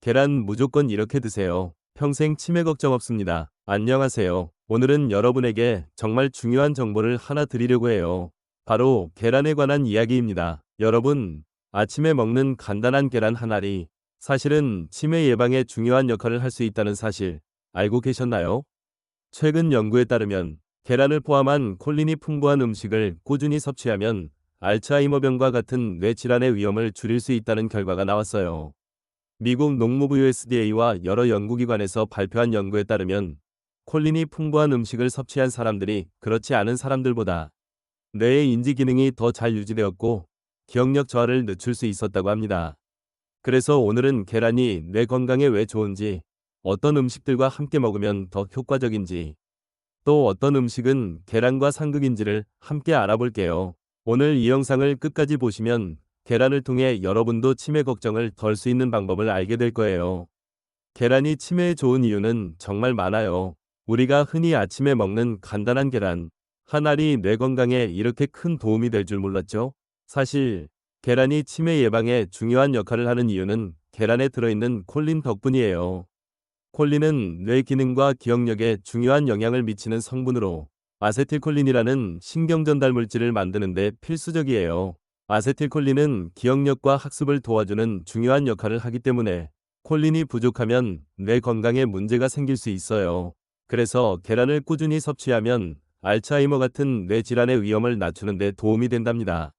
계란 무조건 이렇게 드세요. 평생 치매 걱정 없습니다. 안녕하세요. 오늘은 여러분에게 정말 중요한 정보를 하나 드리려고 해요. 바로 계란에 관한 이야기입니다. 여러분, 아침에 먹는 간단한 계란 한 알이 사실은 치매 예방에 중요한 역할을 할 수 있다는 사실 알고 계셨나요? 최근 연구에 따르면 계란을 포함한 콜린이 풍부한 음식을 꾸준히 섭취하면 알츠하이머병과 같은 뇌 질환의 위험을 줄일 수 있다는 결과가 나왔어요. 미국 농무부 USDA와 여러 연구기관에서 발표한 연구에 따르면 콜린이 풍부한 음식을 섭취한 사람들이 그렇지 않은 사람들보다 뇌의 인지 기능이 더 잘 유지되었고 기억력 저하를 늦출 수 있었다고 합니다. 그래서 오늘은 계란이 뇌 건강에 왜 좋은지, 어떤 음식들과 함께 먹으면 더 효과적인지, 또 어떤 음식은 계란과 상극인지를 함께 알아볼게요. 오늘 이 영상을 끝까지 보시면 계란을 통해 여러분도 치매 걱정을 덜 수 있는 방법을 알게 될 거예요. 계란이 치매에 좋은 이유는 정말 많아요. 우리가 흔히 아침에 먹는 간단한 계란 한 알이 뇌 건강에 이렇게 큰 도움이 될 줄 몰랐죠? 사실 계란이 치매 예방에 중요한 역할을 하는 이유는 계란에 들어있는 콜린 덕분이에요. 콜린은 뇌 기능과 기억력에 중요한 영향을 미치는 성분으로 아세틸콜린이라는 신경전달 물질을 만드는 데 필수적이에요. 아세틸콜린은 기억력과 학습을 도와주는 중요한 역할을 하기 때문에 콜린이 부족하면 뇌 건강에 문제가 생길 수 있어요. 그래서 계란을 꾸준히 섭취하면 알츠하이머 같은 뇌 질환의 위험을 낮추는 데 도움이 된답니다.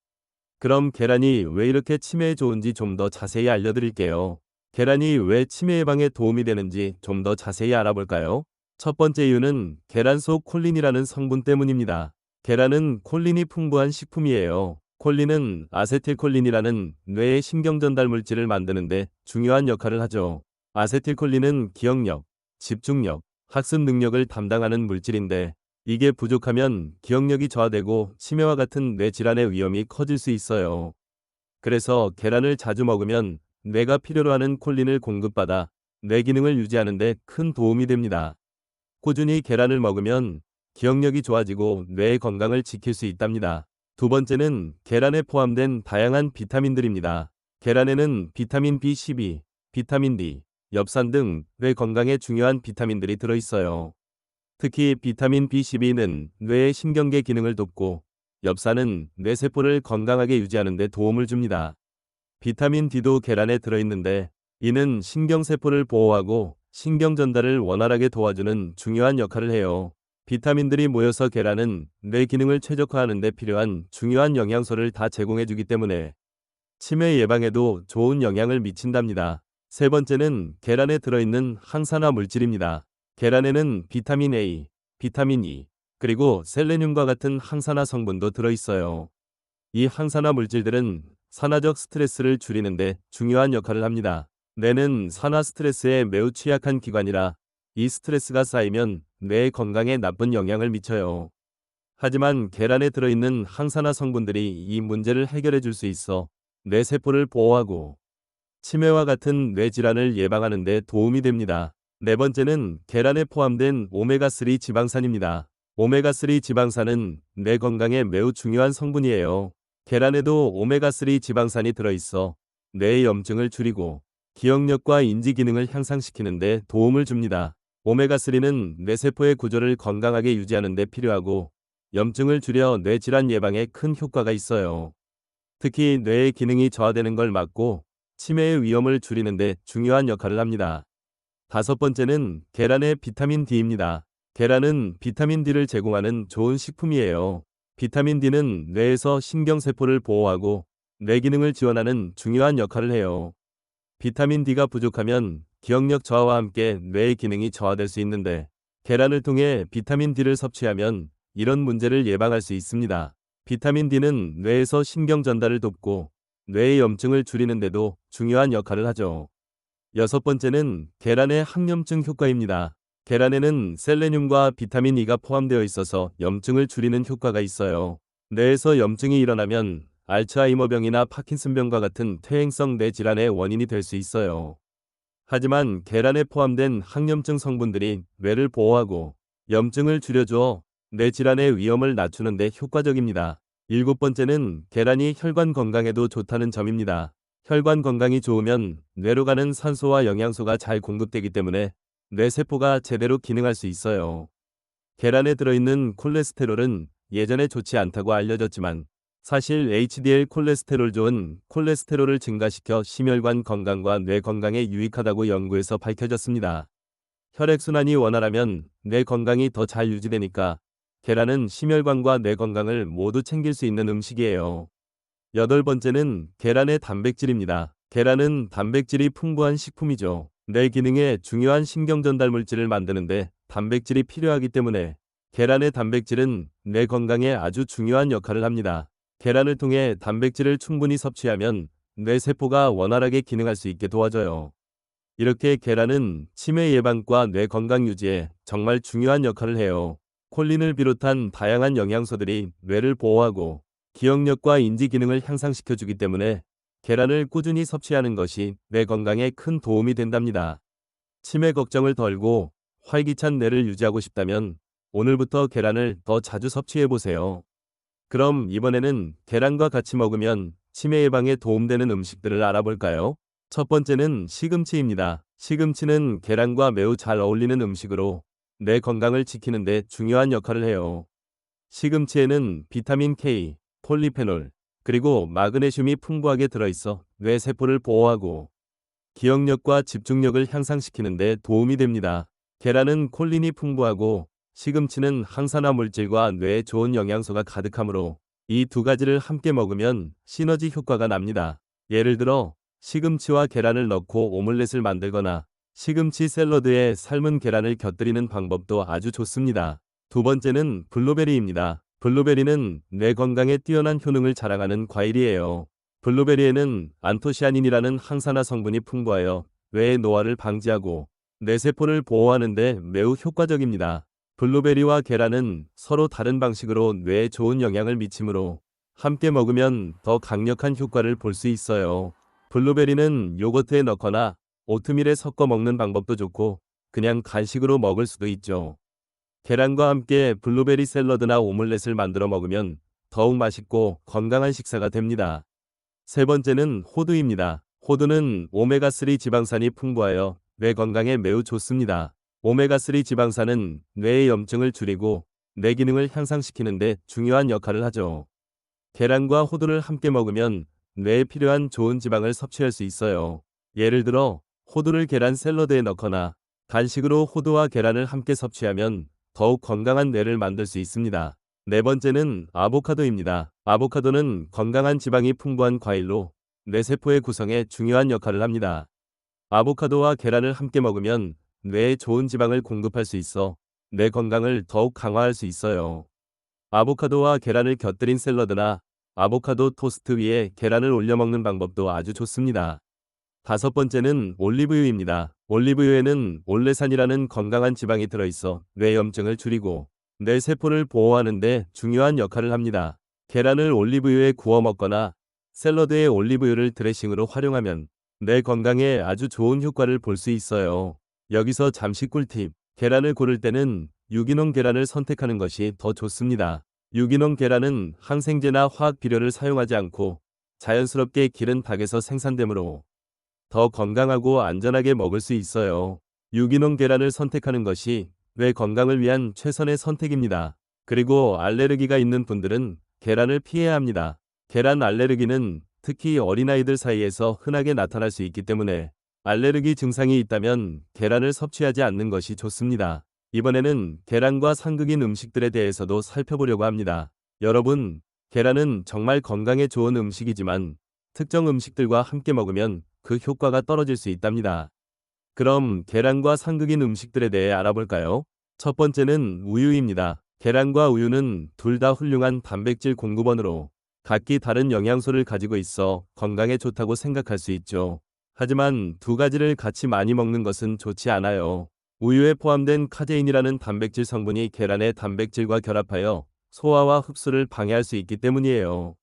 그럼 계란이 왜 이렇게 치매에 좋은지 좀 더 자세히 알려드릴게요. 계란이 왜 치매 예방에 도움이 되는지 좀 더 자세히 알아볼까요? 첫 번째 이유는 계란 속 콜린이라는 성분 때문입니다. 계란은 콜린이 풍부한 식품이에요. 콜린은 아세틸콜린이라는 뇌의 신경전달 물질을 만드는데 중요한 역할을 하죠. 아세틸콜린은 기억력, 집중력, 학습 능력을 담당하는 물질인데 이게 부족하면 기억력이 저하되고 치매와 같은 뇌 질환의 위험이 커질 수 있어요. 그래서 계란을 자주 먹으면 뇌가 필요로 하는 콜린을 공급받아 뇌 기능을 유지하는 데 큰 도움이 됩니다. 꾸준히 계란을 먹으면 기억력이 좋아지고 뇌의 건강을 지킬 수 있답니다. 두 번째는 계란에 포함된 다양한 비타민들입니다. 계란에는 비타민 B12, 비타민 D, 엽산 등 뇌 건강에 중요한 비타민들이 들어있어요. 특히 비타민 B12는 뇌의 신경계 기능을 돕고 엽산은 뇌세포를 건강하게 유지하는 데 도움을 줍니다. 비타민 D도 계란에 들어있는데 이는 신경세포를 보호하고 신경 전달을 원활하게 도와주는 중요한 역할을 해요. 비타민들이 모여서 계란은 뇌 기능을 최적화하는 데 필요한 중요한 영양소를 다 제공해주기 때문에 치매 예방에도 좋은 영향을 미친답니다. 세 번째는 계란에 들어있는 항산화 물질입니다. 계란에는 비타민 A, 비타민 E, 그리고 셀레늄과 같은 항산화 성분도 들어있어요. 이 항산화 물질들은 산화적 스트레스를 줄이는데 중요한 역할을 합니다. 뇌는 산화 스트레스에 매우 취약한 기관이라 이 스트레스가 쌓이면 뇌의 건강에 나쁜 영향을 미쳐요. 하지만 계란에 들어있는 항산화 성분들이 이 문제를 해결해 줄 수 있어 뇌세포를 보호하고 치매와 같은 뇌 질환을 예방하는 데 도움이 됩니다. 네 번째는 계란에 포함된 오메가3 지방산입니다. 오메가3 지방산은 뇌 건강에 매우 중요한 성분이에요. 계란에도 오메가3 지방산이 들어있어 뇌의 염증을 줄이고 기억력과 인지 기능을 향상시키는 데 도움을 줍니다. 오메가3는 뇌세포의 구조를 건강하게 유지하는 데 필요하고 염증을 줄여 뇌 질환 예방에 큰 효과가 있어요. 특히 뇌의 기능이 저하되는 걸 막고 치매의 위험을 줄이는 데 중요한 역할을 합니다. 다섯 번째는 계란의 비타민 D입니다. 계란은 비타민 D를 제공하는 좋은 식품이에요. 비타민 D는 뇌에서 신경세포를 보호하고 뇌 기능을 지원하는 중요한 역할을 해요. 비타민 D가 부족하면 기억력 저하와 함께 뇌의 기능이 저하될 수 있는데 계란을 통해 비타민 D를 섭취하면 이런 문제를 예방할 수 있습니다. 비타민 D는 뇌에서 신경 전달을 돕고 뇌의 염증을 줄이는 데도 중요한 역할을 하죠. 여섯 번째는 계란의 항염증 효과입니다. 계란에는 셀레늄과 비타민 E가 포함되어 있어서 염증을 줄이는 효과가 있어요. 뇌에서 염증이 일어나면 알츠하이머병이나 파킨슨병과 같은 퇴행성 뇌 질환의 원인이 될 수 있어요. 하지만 계란에 포함된 항염증 성분들이 뇌를 보호하고 염증을 줄여줘 뇌 질환의 위험을 낮추는 데 효과적입니다. 일곱 번째는 계란이 혈관 건강에도 좋다는 점입니다. 혈관 건강이 좋으면 뇌로 가는 산소와 영양소가 잘 공급되기 때문에 뇌세포가 제대로 기능할 수 있어요. 계란에 들어있는 콜레스테롤은 예전에 좋지 않다고 알려졌지만 사실 HDL 콜레스테롤 좋은 콜레스테롤을 증가시켜 심혈관 건강과 뇌 건강에 유익하다고 연구에서 밝혀졌습니다. 혈액순환이 원활하면 뇌 건강이 더 잘 유지되니까 계란은 심혈관과 뇌 건강을 모두 챙길 수 있는 음식이에요. 여덟 번째는 계란의 단백질입니다. 계란은 단백질이 풍부한 식품이죠. 뇌 기능에 중요한 신경 전달 물질을 만드는데 단백질이 필요하기 때문에 계란의 단백질은 뇌 건강에 아주 중요한 역할을 합니다. 계란을 통해 단백질을 충분히 섭취하면 뇌세포가 원활하게 기능할 수 있게 도와줘요. 이렇게 계란은 치매 예방과 뇌 건강 유지에 정말 중요한 역할을 해요. 콜린을 비롯한 다양한 영양소들이 뇌를 보호하고 기억력과 인지 기능을 향상시켜주기 때문에 계란을 꾸준히 섭취하는 것이 뇌 건강에 큰 도움이 된답니다. 치매 걱정을 덜고 활기찬 뇌를 유지하고 싶다면 오늘부터 계란을 더 자주 섭취해보세요. 그럼 이번에는 계란과 같이 먹으면 치매 예방에 도움되는 음식들을 알아볼까요? 첫 번째는 시금치입니다. 시금치는 계란과 매우 잘 어울리는 음식으로 뇌 건강을 지키는 데 중요한 역할을 해요. 시금치에는 비타민 K, 폴리페놀, 그리고 마그네슘이 풍부하게 들어있어 뇌 세포를 보호하고 기억력과 집중력을 향상시키는 데 도움이 됩니다. 계란은 콜린이 풍부하고 시금치는 항산화 물질과 뇌에 좋은 영양소가 가득하므로 이 두 가지를 함께 먹으면 시너지 효과가 납니다. 예를 들어 시금치와 계란을 넣고 오믈렛을 만들거나 시금치 샐러드에 삶은 계란을 곁들이는 방법도 아주 좋습니다. 두 번째는 블루베리입니다. 블루베리는 뇌 건강에 뛰어난 효능을 자랑하는 과일이에요. 블루베리에는 안토시아닌이라는 항산화 성분이 풍부하여 뇌의 노화를 방지하고 뇌세포를 보호하는 데 매우 효과적입니다. 블루베리와 계란은 서로 다른 방식으로 뇌에 좋은 영향을 미치므로 함께 먹으면 더 강력한 효과를 볼 수 있어요. 블루베리는 요거트에 넣거나 오트밀에 섞어 먹는 방법도 좋고 그냥 간식으로 먹을 수도 있죠. 계란과 함께 블루베리 샐러드나 오믈렛을 만들어 먹으면 더욱 맛있고 건강한 식사가 됩니다. 세 번째는 호두입니다. 호두는 오메가3 지방산이 풍부하여 뇌 건강에 매우 좋습니다. 오메가3 지방산은 뇌의 염증을 줄이고 뇌 기능을 향상시키는 데 중요한 역할을 하죠. 계란과 호두를 함께 먹으면 뇌에 필요한 좋은 지방을 섭취할 수 있어요. 예를 들어 호두를 계란 샐러드에 넣거나 간식으로 호두와 계란을 함께 섭취하면 더욱 건강한 뇌를 만들 수 있습니다. 네 번째는 아보카도입니다. 아보카도는 건강한 지방이 풍부한 과일로 뇌세포의 구성에 중요한 역할을 합니다. 아보카도와 계란을 함께 먹으면 뇌에 좋은 지방을 공급할 수 있어 뇌 건강을 더욱 강화할 수 있어요. 아보카도와 계란을 곁들인 샐러드나 아보카도 토스트 위에 계란을 올려 먹는 방법도 아주 좋습니다. 다섯 번째는 올리브유입니다. 올리브유에는 올레산이라는 건강한 지방이 들어있어 뇌 염증을 줄이고 뇌 세포를 보호하는 데 중요한 역할을 합니다. 계란을 올리브유에 구워 먹거나 샐러드에 올리브유를 드레싱으로 활용하면 뇌 건강에 아주 좋은 효과를 볼 수 있어요. 여기서 잠시 꿀팁. 계란을 고를 때는 유기농 계란을 선택하는 것이 더 좋습니다. 유기농 계란은 항생제나 화학 비료를 사용하지 않고 자연스럽게 기른 닭에서 생산되므로 더 건강하고 안전하게 먹을 수 있어요. 유기농 계란을 선택하는 것이 뇌 건강을 위한 최선의 선택입니다. 그리고 알레르기가 있는 분들은 계란을 피해야 합니다. 계란 알레르기는 특히 어린아이들 사이에서 흔하게 나타날 수 있기 때문에 알레르기 증상이 있다면 계란을 섭취하지 않는 것이 좋습니다. 이번에는 계란과 상극인 음식들에 대해서도 살펴보려고 합니다. 여러분, 계란은 정말 건강에 좋은 음식이지만 특정 음식들과 함께 먹으면 그 효과가 떨어질 수 있답니다. 그럼 계란과 상극인 음식들에 대해 알아볼까요? 첫 번째는 우유입니다. 계란과 우유는 둘 다 훌륭한 단백질 공급원으로 각기 다른 영양소를 가지고 있어 건강에 좋다고 생각할 수 있죠. 하지만 두 가지를 같이 많이 먹는 것은 좋지 않아요. 우유에 포함된 카제인이라는 단백질 성분이 계란의 단백질과 결합하여 소화와 흡수를 방해할 수 있기 때문이에요.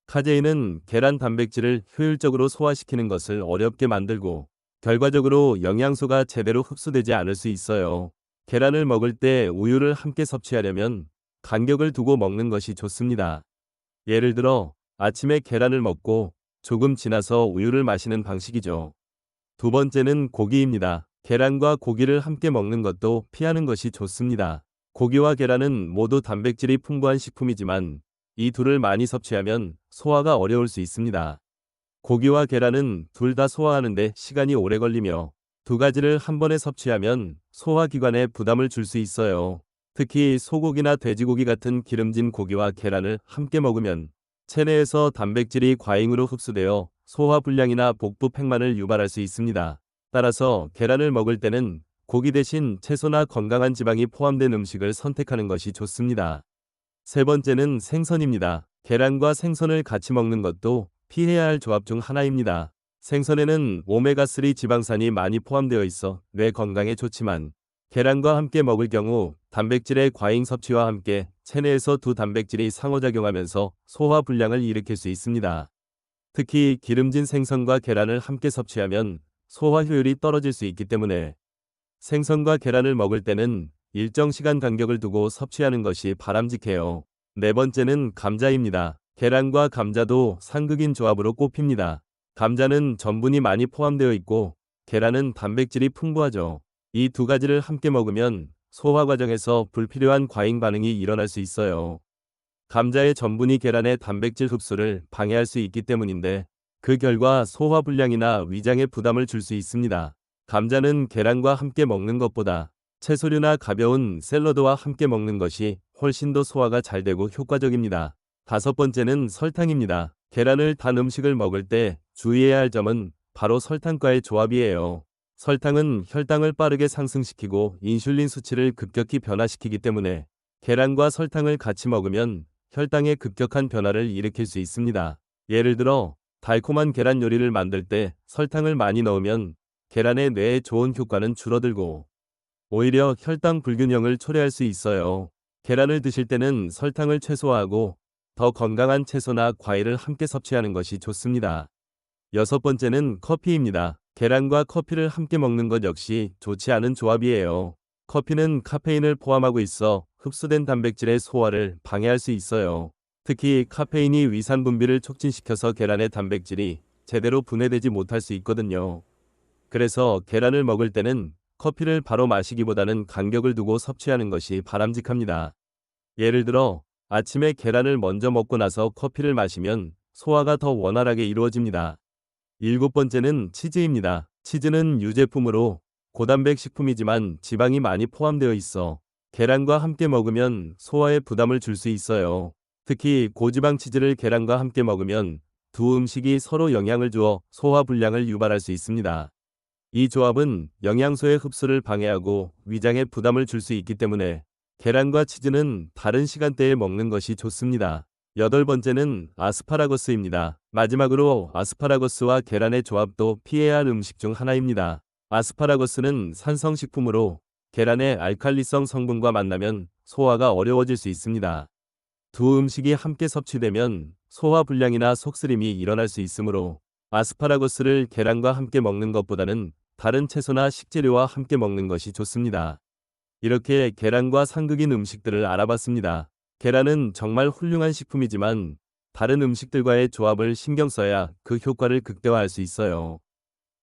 카제인은 계란 단백질을 효율적으로 소화시키는 것을 어렵게 만들고 결과적으로 영양소가 제대로 흡수되지 않을 수 있어요. 계란을 먹을 때 우유를 함께 섭취하려면 간격을 두고 먹는 것이 좋습니다. 예를 들어 아침에 계란을 먹고 조금 지나서 우유를 마시는 방식이죠. 두 번째는 고기입니다. 계란과 고기를 함께 먹는 것도 피하는 것이 좋습니다. 고기와 계란은 모두 단백질이 풍부한 식품이지만 이 둘을 많이 섭취하면 소화가 어려울 수 있습니다. 고기와 계란은 둘 다 소화하는데 시간이 오래 걸리며 두 가지를 한 번에 섭취하면 소화기관에 부담을 줄 수 있어요. 특히 소고기나 돼지고기 같은 기름진 고기와 계란을 함께 먹으면 체내에서 단백질이 과잉으로 흡수되어 소화불량이나 복부 팽만을 유발할 수 있습니다. 따라서 계란을 먹을 때는 고기 대신 채소나 건강한 지방이 포함된 음식을 선택하는 것이 좋습니다. 세 번째는 생선입니다. 계란과 생선을 같이 먹는 것도 피해야 할 조합 중 하나입니다. 생선에는 오메가3 지방산이 많이 포함되어 있어 뇌 건강에 좋지만 계란과 함께 먹을 경우 단백질의 과잉 섭취와 함께 체내에서 두 단백질이 상호작용하면서 소화불량을 일으킬 수 있습니다. 특히 기름진 생선과 계란을 함께 섭취하면 소화 효율이 떨어질 수 있기 때문에 생선과 계란을 먹을 때는 일정 시간 간격을 두고 섭취하는 것이 바람직해요. 네 번째는 감자입니다. 계란과 감자도 상극인 조합으로 꼽힙니다. 감자는 전분이 많이 포함되어 있고 계란은 단백질이 풍부하죠. 이 두 가지를 함께 먹으면 소화 과정에서 불필요한 과잉 반응이 일어날 수 있어요. 감자의 전분이 계란의 단백질 흡수를 방해할 수 있기 때문인데 그 결과 소화불량이나 위장에 부담을 줄 수 있습니다. 감자는 계란과 함께 먹는 것보다 채소류나 가벼운 샐러드와 함께 먹는 것이 훨씬 더 소화가 잘 되고 효과적입니다. 다섯 번째는 설탕입니다. 계란을 단 음식을 먹을 때 주의해야 할 점은 바로 설탕과의 조합이에요. 설탕은 혈당을 빠르게 상승시키고 인슐린 수치를 급격히 변화시키기 때문에 계란과 설탕을 같이 먹으면 혈당의 급격한 변화를 일으킬 수 있습니다. 예를 들어 달콤한 계란 요리를 만들 때 설탕을 많이 넣으면 계란의 뇌에 좋은 효과는 줄어들고 오히려 혈당 불균형을 초래할 수 있어요. 계란을 드실 때는 설탕을 최소화하고 더 건강한 채소나 과일을 함께 섭취하는 것이 좋습니다. 여섯 번째는 커피입니다. 계란과 커피를 함께 먹는 것 역시 좋지 않은 조합이에요. 커피는 카페인을 포함하고 있어 흡수된 단백질의 소화를 방해할 수 있어요. 특히 카페인이 위산 분비를 촉진시켜서 계란의 단백질이 제대로 분해되지 못할 수 있거든요. 그래서 계란을 먹을 때는 커피를 바로 마시기보다는 간격을 두고 섭취하는 것이 바람직합니다. 예를 들어 아침에 계란을 먼저 먹고 나서 커피를 마시면 소화가 더 원활하게 이루어집니다. 일곱 번째는 치즈입니다. 치즈는 유제품으로 고단백 식품이지만 지방이 많이 포함되어 있어 계란과 함께 먹으면 소화에 부담을 줄 수 있어요. 특히 고지방 치즈를 계란과 함께 먹으면 두 음식이 서로 영향을 주어 소화불량을 유발할 수 있습니다. 이 조합은 영양소의 흡수를 방해하고 위장에 부담을 줄 수 있기 때문에 계란과 치즈는 다른 시간대에 먹는 것이 좋습니다. 여덟 번째는 아스파라거스입니다. 마지막으로 아스파라거스와 계란의 조합도 피해야 할 음식 중 하나입니다. 아스파라거스는 산성식품으로 계란의 알칼리성 성분과 만나면 소화가 어려워질 수 있습니다. 두 음식이 함께 섭취되면 소화불량이나 속쓰림이 일어날 수 있으므로 아스파라거스를 계란과 함께 먹는 것보다는 다른 채소나 식재료와 함께 먹는 것이 좋습니다. 이렇게 계란과 상극인 음식들을 알아봤습니다. 계란은 정말 훌륭한 식품이지만 다른 음식들과의 조합을 신경 써야 그 효과를 극대화할 수 있어요.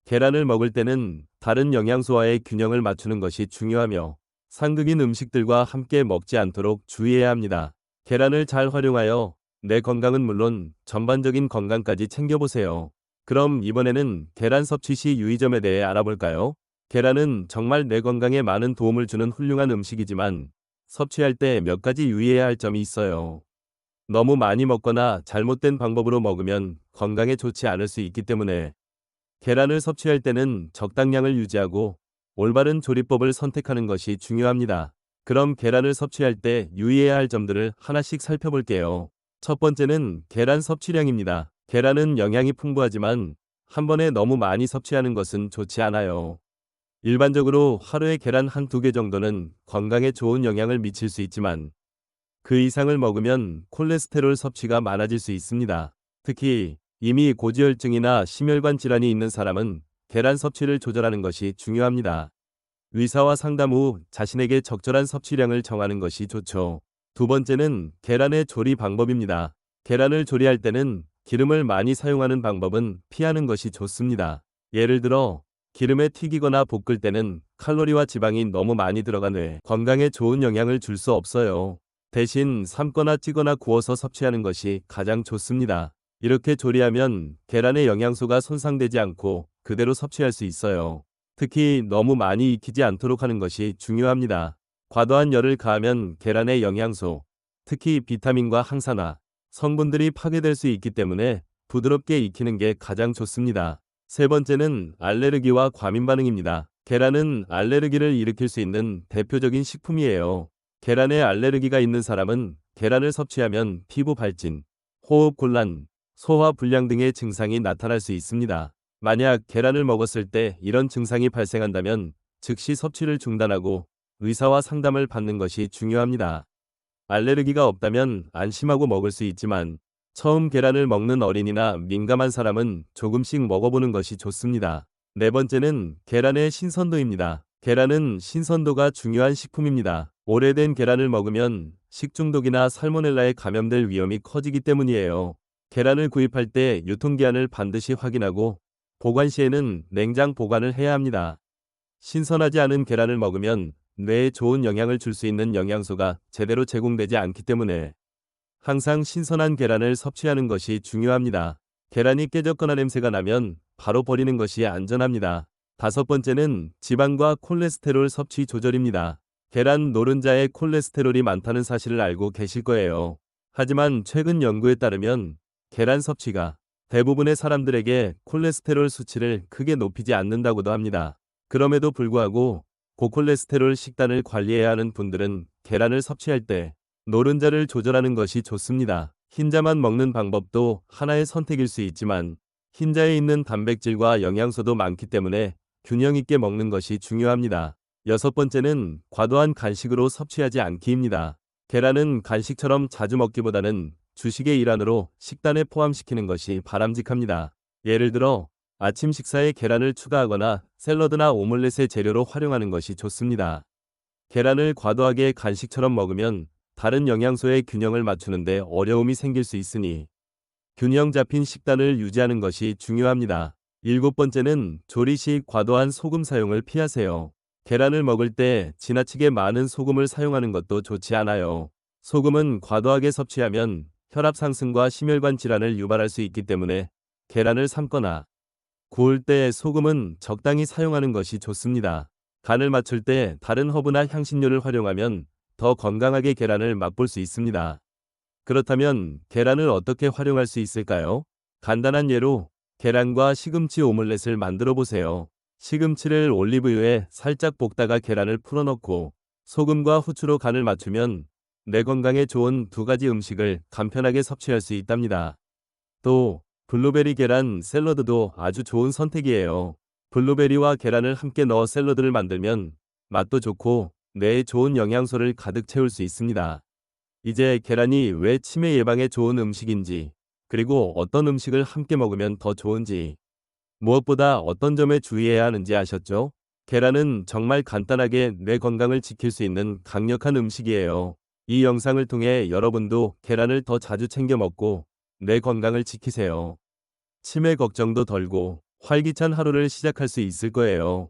계란을 먹을 때는 다른 영양소와의 균형을 맞추는 것이 중요하며 상극인 음식들과 함께 먹지 않도록 주의해야 합니다. 계란을 잘 활용하여 내 건강은 물론 전반적인 건강까지 챙겨보세요. 그럼 이번에는 계란 섭취 시 유의점에 대해 알아볼까요? 계란은 정말 내 건강에 많은 도움을 주는 훌륭한 음식이지만 섭취할 때 몇 가지 유의해야 할 점이 있어요. 너무 많이 먹거나 잘못된 방법으로 먹으면 건강에 좋지 않을 수 있기 때문에 계란을 섭취할 때는 적당량을 유지하고 올바른 조리법을 선택하는 것이 중요합니다. 그럼 계란을 섭취할 때 유의해야 할 점들을 하나씩 살펴볼게요. 첫 번째는 계란 섭취량입니다. 계란은 영양이 풍부하지만 한 번에 너무 많이 섭취하는 것은 좋지 않아요. 일반적으로 하루에 계란 한두 개 정도는 건강에 좋은 영향을 미칠 수 있지만 그 이상을 먹으면 콜레스테롤 섭취가 많아질 수 있습니다. 특히 이미 고지혈증이나 심혈관 질환이 있는 사람은 계란 섭취를 조절하는 것이 중요합니다. 의사와 상담 후 자신에게 적절한 섭취량을 정하는 것이 좋죠. 두 번째는 계란의 조리 방법입니다. 계란을 조리할 때는 기름을 많이 사용하는 방법은 피하는 것이 좋습니다. 예를 들어 기름에 튀기거나 볶을 때는 칼로리와 지방이 너무 많이 들어가 뇌 건강에 좋은 영향을 줄 수 없어요. 대신 삶거나 찌거나 구워서 섭취하는 것이 가장 좋습니다. 이렇게 조리하면 계란의 영양소가 손상되지 않고 그대로 섭취할 수 있어요. 특히 너무 많이 익히지 않도록 하는 것이 중요합니다. 과도한 열을 가하면 계란의 영양소, 특히 비타민과 항산화, 성분들이 파괴될 수 있기 때문에 부드럽게 익히는 게 가장 좋습니다. 세 번째는 알레르기와 과민 반응입니다. 계란은 알레르기를 일으킬 수 있는 대표적인 식품이에요. 계란에 알레르기가 있는 사람은 계란을 섭취하면 피부 발진, 호흡 곤란, 소화 불량 등의 증상이 나타날 수 있습니다. 만약 계란을 먹었을 때 이런 증상이 발생한다면 즉시 섭취를 중단하고 의사와 상담을 받는 것이 중요합니다. 알레르기가 없다면 안심하고 먹을 수 있지만 처음 계란을 먹는 어린이나 민감한 사람은 조금씩 먹어보는 것이 좋습니다. 네 번째는 계란의 신선도입니다. 계란은 신선도가 중요한 식품입니다. 오래된 계란을 먹으면 식중독이나 살모넬라에 감염될 위험이 커지기 때문이에요. 계란을 구입할 때 유통기한을 반드시 확인하고 보관 시에는 냉장 보관을 해야 합니다. 신선하지 않은 계란을 먹으면 뇌에 좋은 영향을 줄 수 있는 영양소가 제대로 제공되지 않기 때문에 항상 신선한 계란을 섭취하는 것이 중요합니다. 계란이 깨졌거나 냄새가 나면 바로 버리는 것이 안전합니다. 다섯 번째는 지방과 콜레스테롤 섭취 조절입니다. 계란 노른자에 콜레스테롤이 많다는 사실을 알고 계실 거예요. 하지만 최근 연구에 따르면 계란 섭취가 대부분의 사람들에게 콜레스테롤 수치를 크게 높이지 않는다고도 합니다. 그럼에도 불구하고 고콜레스테롤 식단을 관리해야 하는 분들은 계란을 섭취할 때 노른자를 조절하는 것이 좋습니다. 흰자만 먹는 방법도 하나의 선택일 수 있지만 흰자에 있는 단백질과 영양소도 많기 때문에 균형 있게 먹는 것이 중요합니다. 여섯 번째는 과도한 간식으로 섭취하지 않기입니다. 계란은 간식처럼 자주 먹기보다는 주식의 일환으로 식단에 포함시키는 것이 바람직합니다. 예를 들어 아침 식사에 계란을 추가하거나 샐러드나 오믈렛의 재료로 활용하는 것이 좋습니다. 계란을 과도하게 간식처럼 먹으면 다른 영양소의 균형을 맞추는데 어려움이 생길 수 있으니 균형 잡힌 식단을 유지하는 것이 중요합니다. 일곱 번째는 조리 시 과도한 소금 사용을 피하세요. 계란을 먹을 때 지나치게 많은 소금을 사용하는 것도 좋지 않아요. 소금은 과도하게 섭취하면 혈압 상승과 심혈관 질환을 유발할 수 있기 때문에 계란을 삶거나 구울 때 소금은 적당히 사용하는 것이 좋습니다. 간을 맞출 때 다른 허브나 향신료를 활용하면 더 건강하게 계란을 맛볼 수 있습니다. 그렇다면 계란을 어떻게 활용할 수 있을까요? 간단한 예로 계란과 시금치 오믈렛을 만들어 보세요. 시금치를 올리브유에 살짝 볶다가 계란을 풀어넣고 소금과 후추로 간을 맞추면 뇌 건강에 좋은 두 가지 음식을 간편하게 섭취할 수 있답니다. 또 블루베리 계란 샐러드도 아주 좋은 선택이에요. 블루베리와 계란을 함께 넣어 샐러드를 만들면 맛도 좋고 뇌에 좋은 영양소를 가득 채울 수 있습니다. 이제 계란이 왜 치매 예방에 좋은 음식인지, 그리고 어떤 음식을 함께 먹으면 더 좋은지, 무엇보다 어떤 점에 주의해야 하는지 아셨죠? 계란은 정말 간단하게 뇌 건강을 지킬 수 있는 강력한 음식이에요. 이 영상을 통해 여러분도 계란을 더 자주 챙겨 먹고 뇌 건강을 지키세요. 치매 걱정도 덜고 활기찬 하루를 시작할 수 있을 거예요.